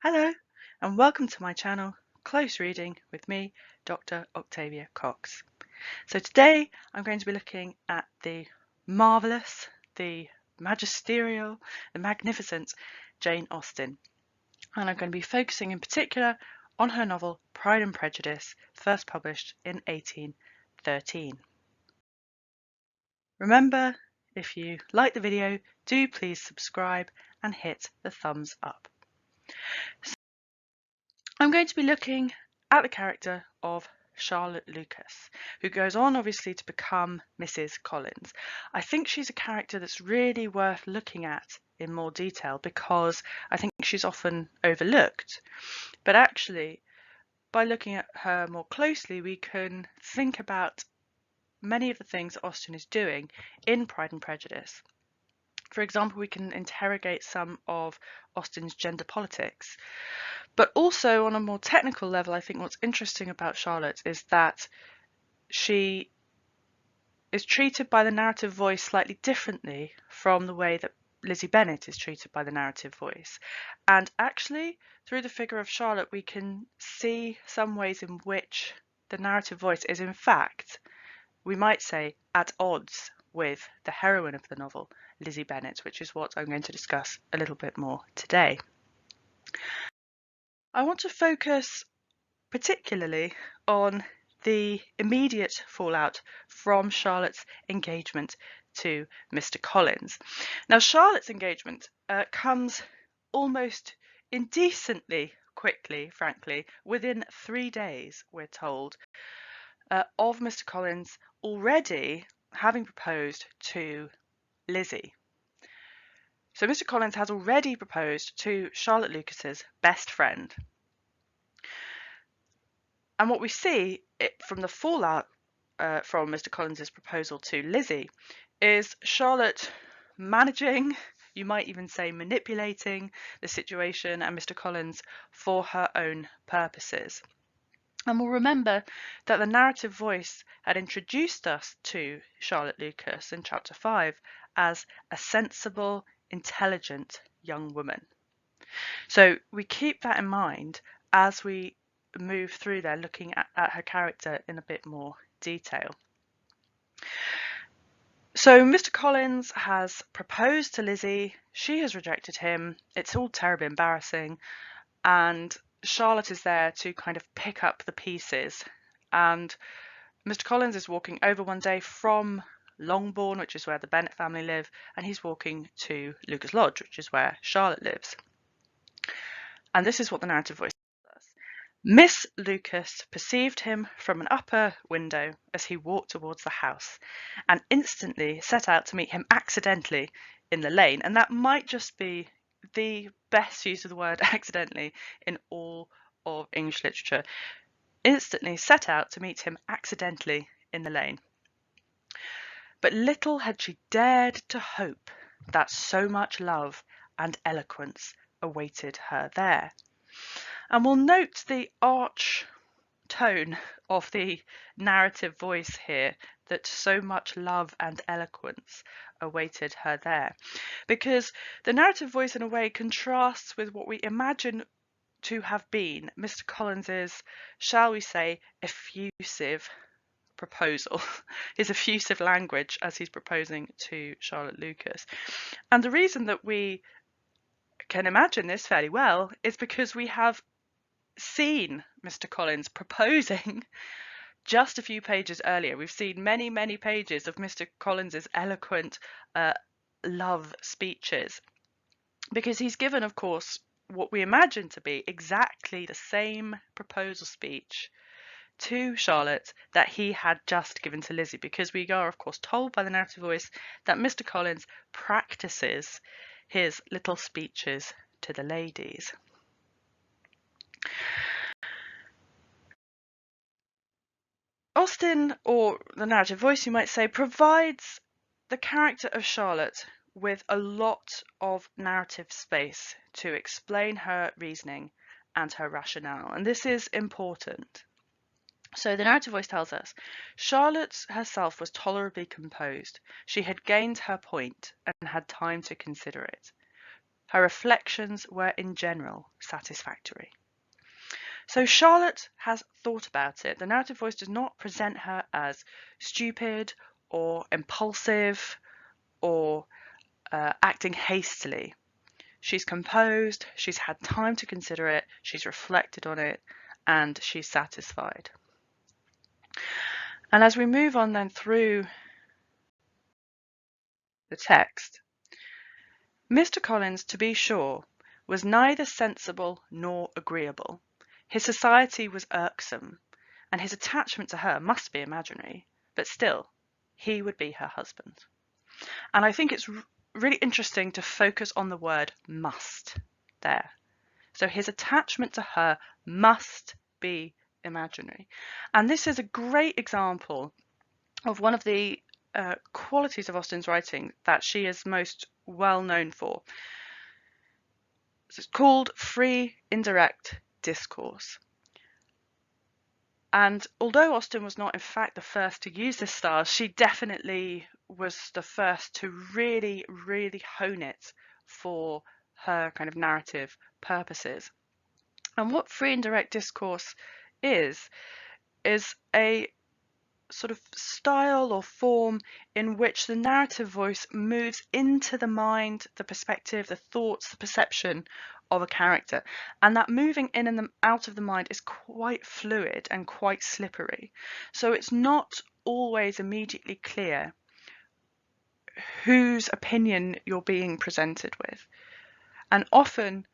Hello and welcome to my channel, Close Reading with me, Dr. Octavia Cox. So today I'm going to be looking at the marvellous, the magisterial, the magnificent Jane Austen. And I'm going to be focusing in particular on her novel Pride and Prejudice, first published in 1813. Remember, if you like the video, do please subscribe and hit the thumbs up. I'm going to be looking at the character of Charlotte Lucas, who goes on obviously to become Mrs. Collins. I think she's a character that's really worth looking at in more detail because I think she's often overlooked. But actually, by looking at her more closely, we can think about many of the things that Austen is doing in Pride and Prejudice. For example, we can interrogate some of Austen's gender politics. But also on a more technical level, I think what's interesting about Charlotte is that she is treated by the narrative voice slightly differently from the way that Lizzie Bennet is treated by the narrative voice. And actually, through the figure of Charlotte, we can see some ways in which the narrative voice is in fact, we might say, at odds with the heroine of the novel, Lizzie Bennet, which is what I'm going to discuss a little bit more today. I want to focus particularly on the immediate fallout from Charlotte's engagement to Mr. Collins. Now, Charlotte's engagement comes almost indecently quickly, frankly, within 3 days, we're told, of Mr. Collins already having proposed to Lizzie. So Mr. Collins has already proposed to Charlotte Lucas's best friend. And what we see from the fallout from Mr. Collins's proposal to Lizzie is Charlotte managing, you might even say manipulating, the situation and Mr. Collins for her own purposes. And we'll remember that the narrative voice had introduced us to Charlotte Lucas in chapter 5 as a sensible, intelligent young woman. So we keep that in mind as we move through there, looking at her character in a bit more detail. So Mr. Collins has proposed to Lizzie, she has rejected him, it's all terribly embarrassing, and Charlotte is there to kind of pick up the pieces. And Mr. Collins is walking over one day from Longbourn, which is where the Bennet family live, and he's walking to Lucas Lodge, which is where Charlotte lives. And this is what the narrative voice tells us. Miss Lucas perceived him from an upper window as he walked towards the house, and instantly set out to meet him accidentally in the lane. And that might just be the best use of the word accidentally in all of English literature. Instantly set out to meet him accidentally in the lane. But little had she dared to hope that so much love and eloquence awaited her there. And we'll note the arch tone of the narrative voice here, that so much love and eloquence awaited her there, because the narrative voice in a way contrasts with what we imagine to have been Mr. Collins's, shall we say, effusive proposal, his effusive language as he's proposing to Charlotte Lucas. And the reason that we can imagine this fairly well is because we have seen Mr. Collins proposing just a few pages earlier. We've seen many, many pages of Mr. Collins's eloquent love speeches, because he's given, of course, what we imagine to be exactly the same proposal speech to Charlotte that he had just given to Lizzie, because we are, of course, told by the narrative voice that Mr. Collins practices his little speeches to the ladies. Austen, or the narrative voice you might say, provides the character of Charlotte with a lot of narrative space to explain her reasoning and her rationale, and this is important. So the narrative voice tells us, Charlotte herself was tolerably composed. She had gained her point and had time to consider it. Her reflections were in general satisfactory. So Charlotte has thought about it. The narrative voice does not present her as stupid or impulsive or acting hastily. She's composed, she's had time to consider it, she's reflected on it, and she's satisfied. And as we move on then through the text, Mr. Collins, to be sure, was neither sensible nor agreeable. His society was irksome, and his attachment to her must be imaginary, but still, he would be her husband. And I think it's really interesting to focus on the word must there. So his attachment to her must be imaginary. And this is a great example of one of the qualities of Austen's writing that she is most well known for. It's called free indirect discourse. And although Austen was not in fact the first to use this style, she definitely was the first to really, really hone it for her kind of narrative purposes. And what free indirect discourse is a sort of style or form in which the narrative voice moves into the mind, the perspective, the thoughts, the perception of a character. And that moving in and out of the mind is quite fluid and quite slippery. So it's not always immediately clear whose opinion you're being presented with. And often,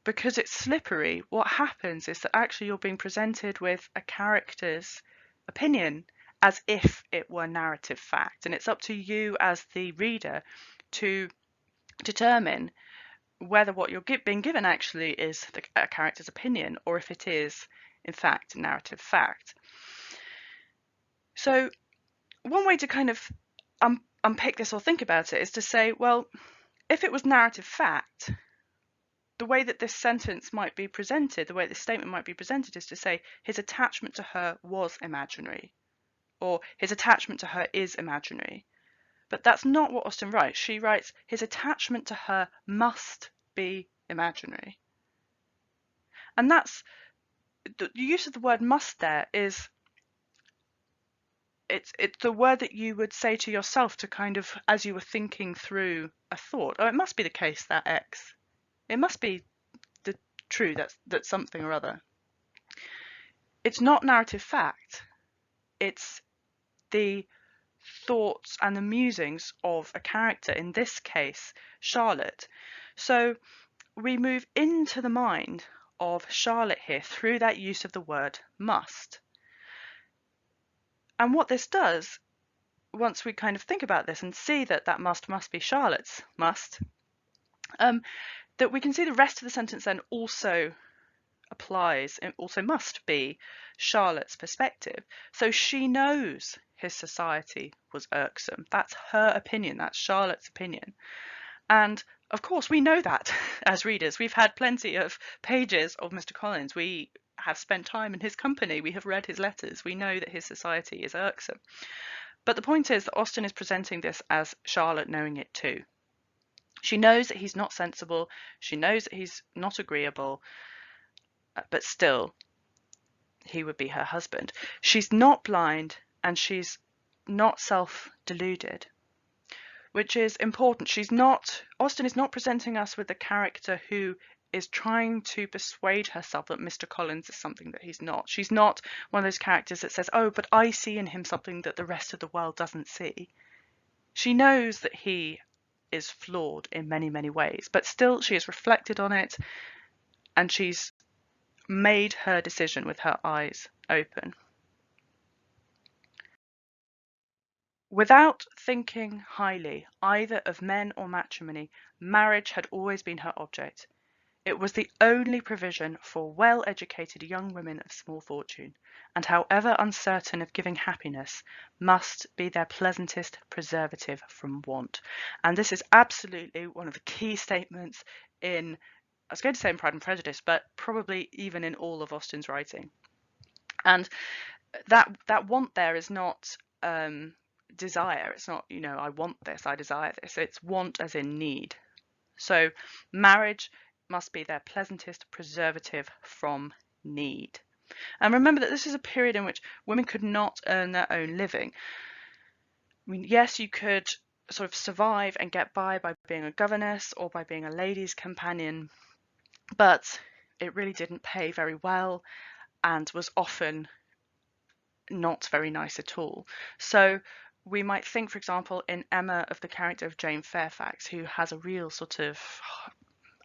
because it's slippery, what happens is that actually you're being presented with a character's opinion as if it were narrative fact. And it's up to you as the reader to determine whether what you're being given actually is a character's opinion or if it is, in fact, narrative fact. So one way to kind of unpick this or think about it is to say, well, if it was narrative fact, the way that this sentence might be presented, the way this statement might be presented is to say his attachment to her was imaginary, or his attachment to her is imaginary. But that's not what Austen writes. She writes his attachment to her must be imaginary. And that's the use of the word must there is it's the word that you would say to yourself to kind of, as you were thinking through a thought, oh, it must be the case that X. It must be true that's something or other. It's not narrative fact. It's the thoughts and the musings of a character, in this case, Charlotte. So we move into the mind of Charlotte here through that use of the word must. And what this does, once we kind of think about this and see that that must be Charlotte's must, that we can see the rest of the sentence then also applies, and also must be Charlotte's perspective. So she knows his society was irksome. That's her opinion. That's Charlotte's opinion. And of course, we know that as readers. We've had plenty of pages of Mr. Collins. We have spent time in his company. We have read his letters. We know that his society is irksome. But the point is that Austen is presenting this as Charlotte knowing it too. She knows that he's not sensible. She knows that he's not agreeable. But still, he would be her husband. She's not blind and she's not self-deluded, which is important. Austen is not presenting us with a character who is trying to persuade herself that Mr. Collins is something that he's not. She's not one of those characters that says, oh, but I see in him something that the rest of the world doesn't see. She knows that he is flawed in many, many ways, but still she has reflected on it and she's made her decision with her eyes open. Without thinking highly either of men or matrimony, marriage had always been her object. It was the only provision for well-educated young women of small fortune, and however uncertain of giving happiness, must be their pleasantest preservative from want. And this is absolutely one of the key statements in, I was going to say in Pride and Prejudice, but probably even in all of Austen's writing. And that want there is not desire. It's not, I want this, I desire this. It's want as in need. So marriage must be their pleasantest preservative from need. And remember that this is a period in which women could not earn their own living. I mean, yes, you could sort of survive and get by being a governess or by being a lady's companion, but it really didn't pay very well and was often not very nice at all. So we might think, for example, in Emma, of the character of Jane Fairfax, who has a real sort of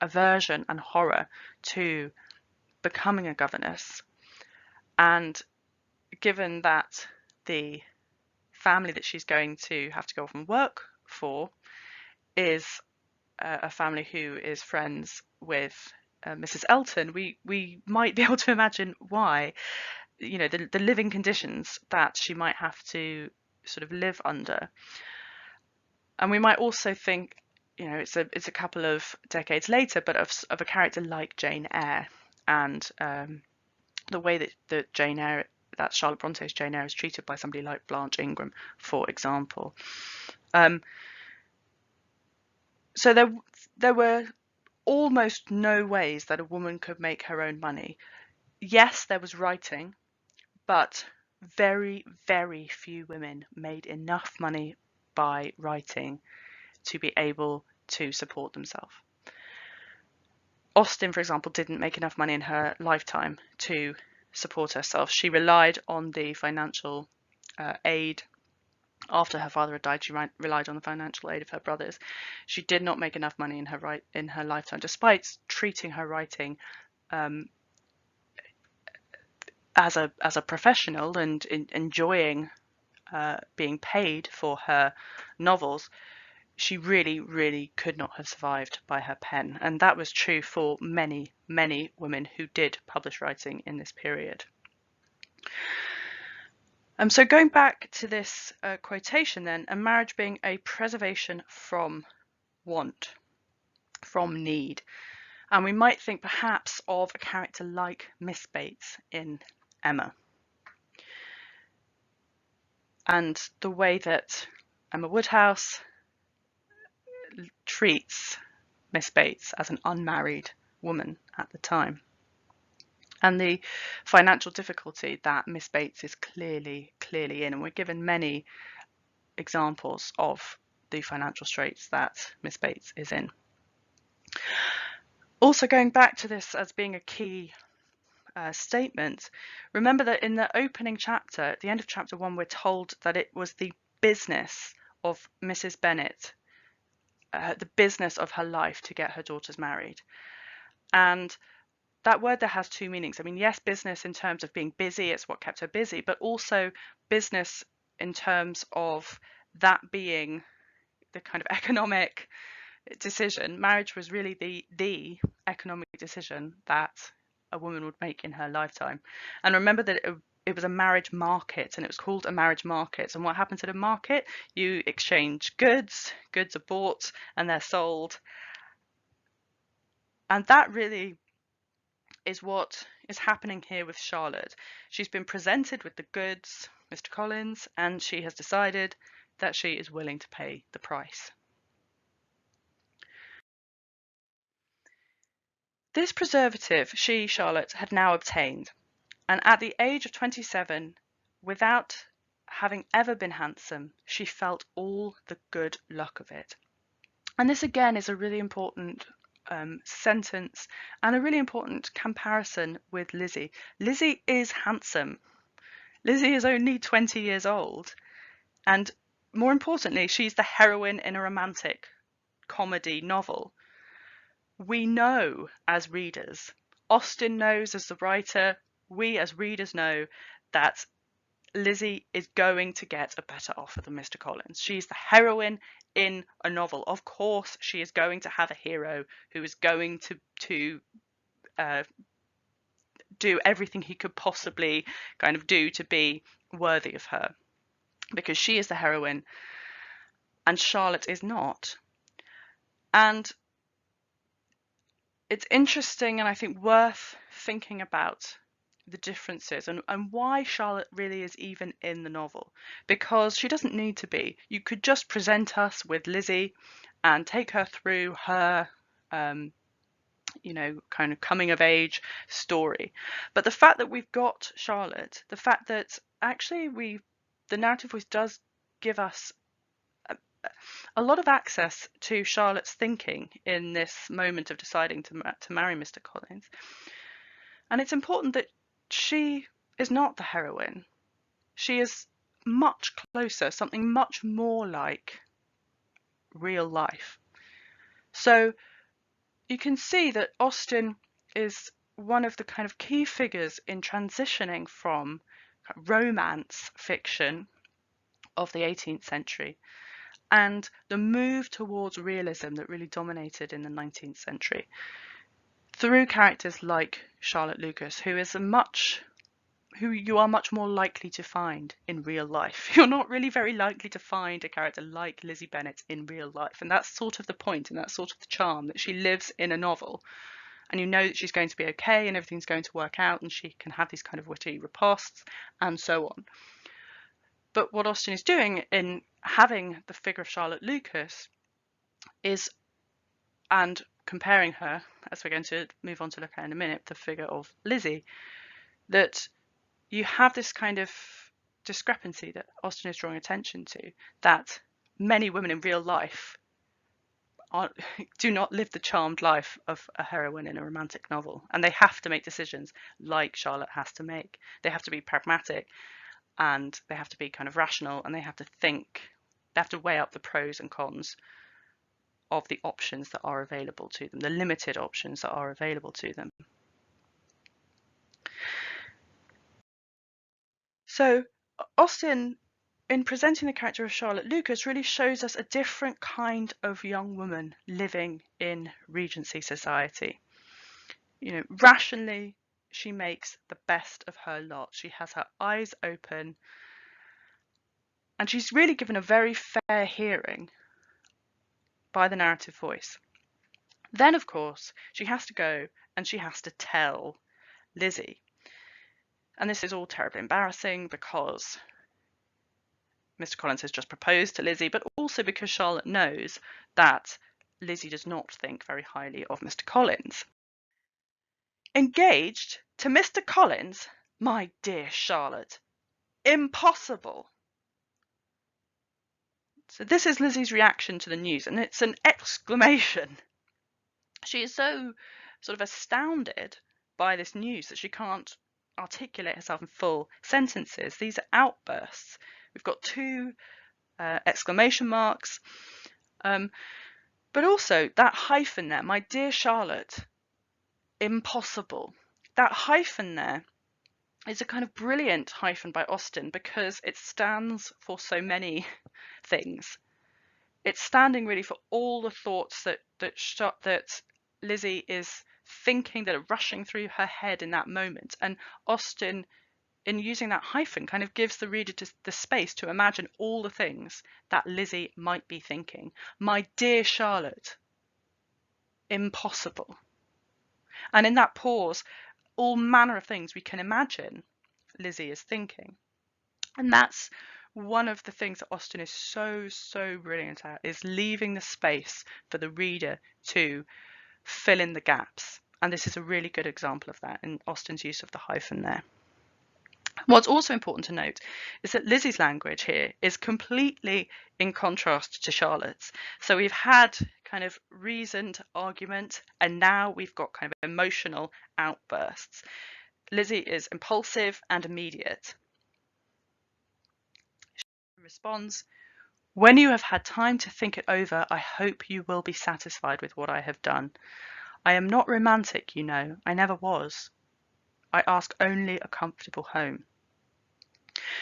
aversion and horror to becoming a governess. And given that the family that she's going to have to go off and work for is a family who is friends with Mrs. Elton, we might be able to imagine why, you know, the living conditions that she might have to sort of live under. And we might also think, you know, it's a couple of decades later, but of a character like Jane Eyre, and the way that Jane Eyre, that Charlotte Bronte's Jane Eyre, is treated by somebody like Blanche Ingram, for example. So there were almost no ways that a woman could make her own money. Yes, there was writing, but very, very few women made enough money by writing to be able to support themselves. Austen, for example, didn't make enough money in her lifetime to support herself. She relied on the financial aid. After her father had died, she relied on the financial aid of her brothers. She did not make enough money in her lifetime, despite treating her writing as a professional and enjoying being paid for her novels. She really, really could not have survived by her pen, and that was true for many, many women who did publish writing in this period. So going back to this quotation then, a marriage being a preservation from want, from need. And we might think perhaps of a character like Miss Bates in Emma. And the way that Emma Woodhouse treats Miss Bates as an unmarried woman at the time. And the financial difficulty that Miss Bates is clearly in. And we're given many examples of the financial straits that Miss Bates is in. Also, going back to this as being a key statement, remember that in the opening chapter, at the end of chapter 1, we're told that it was the business of Mrs. Bennet, the business of her life, to get her daughters married. And that word there has two meanings. I mean, yes, business in terms of being busy, it's what kept her busy, but also business in terms of that being the kind of economic decision. Marriage was really the economic decision that a woman would make in her lifetime. And remember that it was a marriage market, and it was called a marriage market. And what happens at a market? You exchange goods are bought and they're sold. And that really is what is happening here with Charlotte. She's been presented with the goods, Mr. Collins, and she has decided that she is willing to pay the price. This preservative she, Charlotte, had now obtained, and at the age of 27, without having ever been handsome, she felt all the good luck of it. And this again is a really important sentence and a really important comparison with Lizzie. Lizzie is handsome. Lizzie is only 20 years old, and more importantly, she's the heroine in a romantic comedy novel. We know as readers, Austen knows as the writer, we as readers know that Lizzie is going to get a better offer than Mr. Collins. She's the heroine in a novel. Of course, she is going to have a hero who is going to do everything he could possibly kind of do to be worthy of her, because she is the heroine and Charlotte is not. And it's interesting, and I think worth thinking about the differences and why Charlotte really is even in the novel, because she doesn't need to be. You could just present us with Lizzie and take her through her you know, kind of coming of age story. But the fact that we've got Charlotte, the fact that actually the narrative voice does give us a lot of access to Charlotte's thinking in this moment of deciding to marry Mr. Collins. And it's important that she is not the heroine. She is much closer, something much more like real life. So you can see that Austen is one of the kind of key figures in transitioning from romance fiction of the 18th century and the move towards realism that really dominated in the 19th century through characters like Charlotte Lucas, who you are much more likely to find in real life. You're not really very likely to find a character like Lizzie Bennet in real life, and that's sort of the point, and that's sort of the charm, that she lives in a novel and you know that she's going to be okay and everything's going to work out and she can have these kind of witty riposts and so on. But what Austen is doing in having the figure of Charlotte Lucas is, and comparing her, as we're going to move on to look at in a minute, the figure of Lizzie, that you have this kind of discrepancy that Austen is drawing attention to, that many women in real life do not live the charmed life of a heroine in a romantic novel, and they have to make decisions like Charlotte has to make. They have to be pragmatic, and they have to be kind of rational, and they have to think, they have to weigh up the pros and cons of the options that are available to them, the limited options that are available to them. So Austen, in presenting the character of Charlotte Lucas, really shows us a different kind of young woman living in Regency society. You know, rationally, she makes the best of her lot. She has her eyes open, and she's really given a very fair hearing by the narrative voice. Then, of course, she has to go and she has to tell Lizzie. And this is all terribly embarrassing because Mr. Collins has just proposed to Lizzie, but also because Charlotte knows that Lizzie does not think very highly of Mr. Collins. Engaged to Mr. Collins? My dear Charlotte, impossible. So this is Lizzie's reaction to the news, and it's an exclamation. She is so sort of astounded by this news that she can't articulate herself in full sentences. These are outbursts. We've got two exclamation marks, but also that hyphen there, my dear Charlotte, impossible. That hyphen there is a kind of brilliant hyphen by Austen because it stands for so many things. It's standing really for all the thoughts that Lizzie is thinking, that are rushing through her head in that moment. And Austen, in using that hyphen, kind of gives the reader the space to imagine all the things that Lizzie might be thinking. My dear Charlotte, impossible. And in that pause, all manner of things we can imagine Lizzie is thinking. And that's one of the things that Austen is so brilliant at, is leaving the space for the reader to fill in the gaps. And this is a really good example of that in Austen's use of the hyphen there. What's also important to note is that Lizzie's language here is completely in contrast to Charlotte's. So we've had kind of reasoned argument, and now we've got kind of emotional outbursts. Lizzie is impulsive and immediate. She responds, "When you have had time to think it over, I hope you will be satisfied with what I have done. I am not romantic, you know. I never was. I ask only a comfortable home."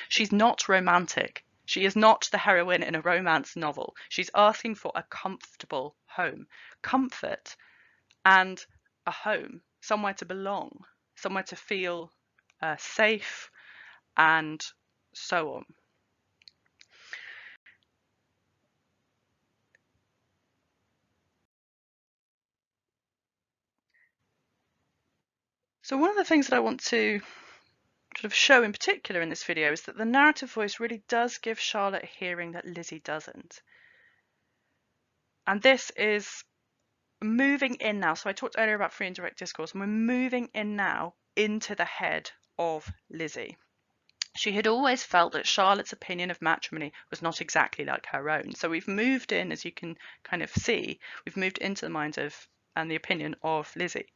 She's not romantic. She is not the heroine in a romance novel. She's asking for a comfortable home. Comfort and a home, somewhere to belong, somewhere to feel safe, and so on. So one of the things that I want to sort of show in particular in this video is that the narrative voice really does give Charlotte a hearing that Lizzie doesn't. And this is moving in now. So I talked earlier about free and direct discourse, and we're moving in now into the head of Lizzie. She had always felt that Charlotte's opinion of matrimony was not exactly like her own. So we've moved in, as you can kind of see, we've moved into the mind of and the opinion of Lizzie.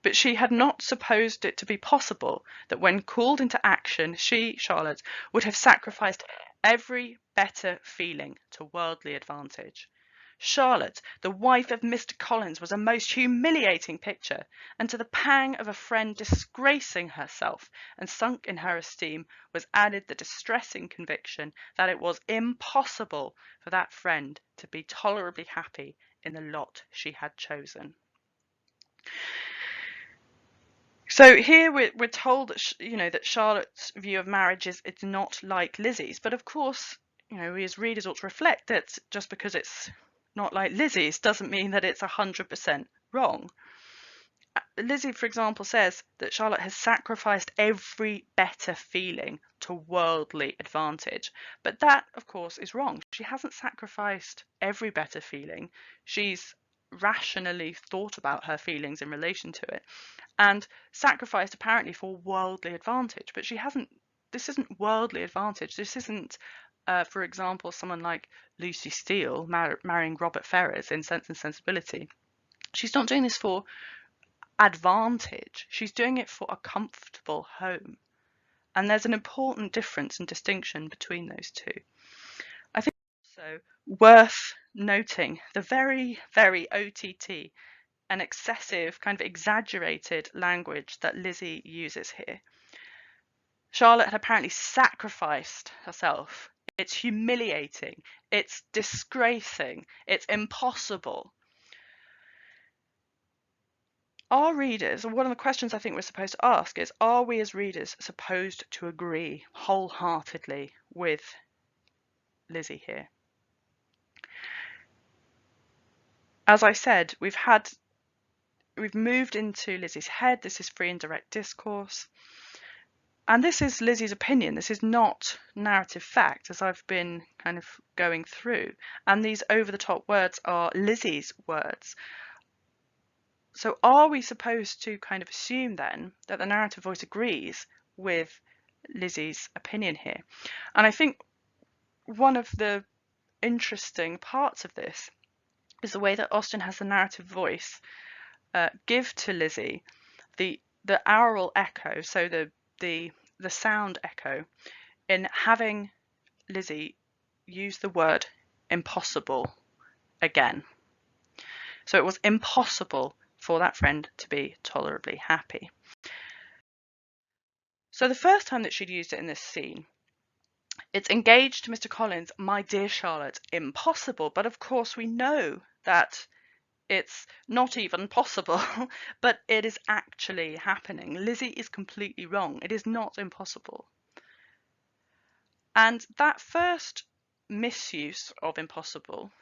But she had not supposed it to be possible that when called into action, she, Charlotte, would have sacrificed every better feeling to worldly advantage. Charlotte, the wife of Mr Collins, was a most humiliating picture, and to the pang of a friend disgracing herself and sunk in her esteem was added the distressing conviction that it was impossible for that friend to be tolerably happy in the lot she had chosen. So here we're told that that Charlotte's view of marriage is it's not like Lizzie's, but of course we as readers ought to reflect that just because it's not like Lizzie's doesn't mean that it's 100% wrong. Lizzie, for example, says that Charlotte has sacrificed every better feeling to worldly advantage, but that of course is wrong. She hasn't sacrificed every better feeling. She's rationally thought about her feelings in relation to it and sacrificed apparently for worldly advantage, but this isn't worldly advantage. This isn't for example, someone like Lucy Steele marrying Robert Ferrars in Sense and Sensibility. She's not doing this for advantage. She's doing it for a comfortable home. And there's an important difference and distinction between those two. I think also worth noting the very, very OTT and excessive, kind of exaggerated language that Lizzie uses here. Charlotte had apparently sacrificed herself. It's humiliating. It's disgracing. It's impossible. Our readers, one of the questions I think we're supposed to ask is, are we as readers supposed to agree wholeheartedly with Lizzie here? As I said, we've moved into Lizzie's head. This is free and direct discourse. And this is Lizzie's opinion. This is not narrative fact, as I've been kind of going through. And these over-the-top words are Lizzie's words. So are we supposed to kind of assume then that the narrative voice agrees with Lizzie's opinion here? And I think one of the interesting parts of this is the way that Austen has the narrative voice give to Lizzie the aural echo, so the sound echo, in having Lizzie use the word impossible again. So it was impossible for that friend to be tolerably happy. So the first time that she'd used it in this scene, it's engaged to Mr Collins, my dear Charlotte, impossible. But of course we know that it's not even possible, but it is actually happening. Lizzie is completely wrong. It is not impossible. And that first misuse of impossible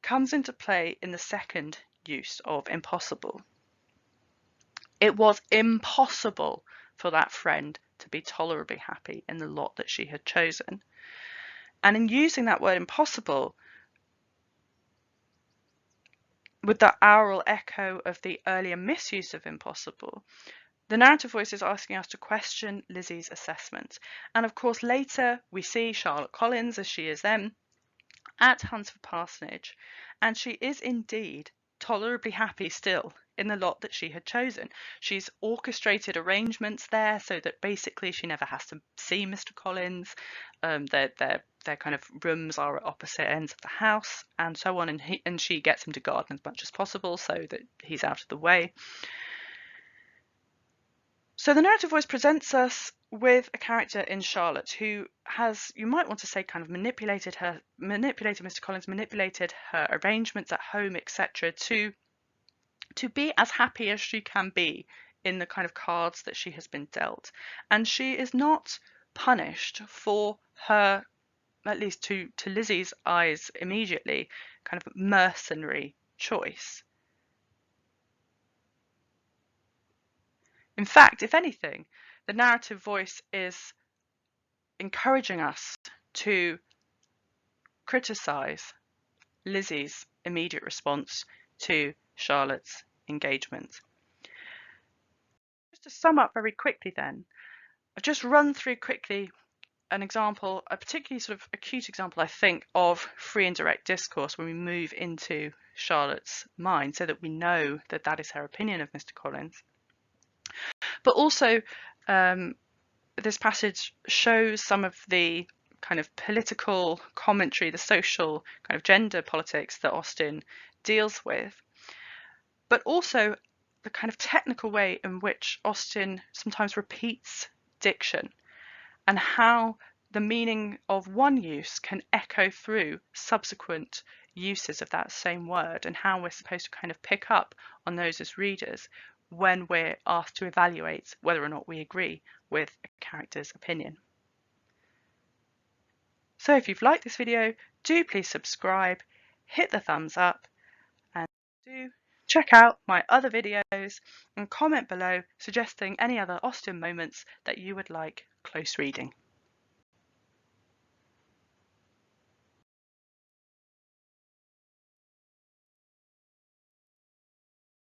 comes into play in the second use of impossible. It was impossible for that friend to be tolerably happy in the lot that she had chosen. And in using that word impossible, with the aural echo of the earlier misuse of impossible, the narrative voice is asking us to question Lizzie's assessment. And of course, later we see Charlotte Collins, as she is then, at Hunsford Parsonage, and she is indeed tolerably happy still in the lot that she had chosen. She's orchestrated arrangements there so that basically she never has to see Mr Collins. Their kind of rooms are at opposite ends of the house and so on, and she gets him to garden as much as possible so that he's out of the way. So the narrative voice presents us with a character in Charlotte who has, you might want to say, kind of manipulated Mr Collins, manipulated her arrangements at home, etc., to be as happy as she can be in the kind of cards that she has been dealt. And she is not punished for her, at least to Lizzie's eyes immediately, kind of mercenary choice. In fact, if anything, the narrative voice is encouraging us to criticize Lizzie's immediate response to Charlotte's engagement. Just to sum up very quickly then, I've just run through quickly an example, a particularly sort of acute example, I think, of free and direct discourse when we move into Charlotte's mind, so that we know that that is her opinion of Mr Collins. But also, this passage shows some of the kind of political commentary, the social kind of gender politics that Austen deals with, but also the kind of technical way in which Austen sometimes repeats diction, and how the meaning of one use can echo through subsequent uses of that same word, and how we're supposed to kind of pick up on those as readers when we're asked to evaluate whether or not we agree with a character's opinion. So if you've liked this video, do please subscribe, hit the thumbs up, and do check out my other videos and comment below suggesting any other Austen moments that you would like close reading.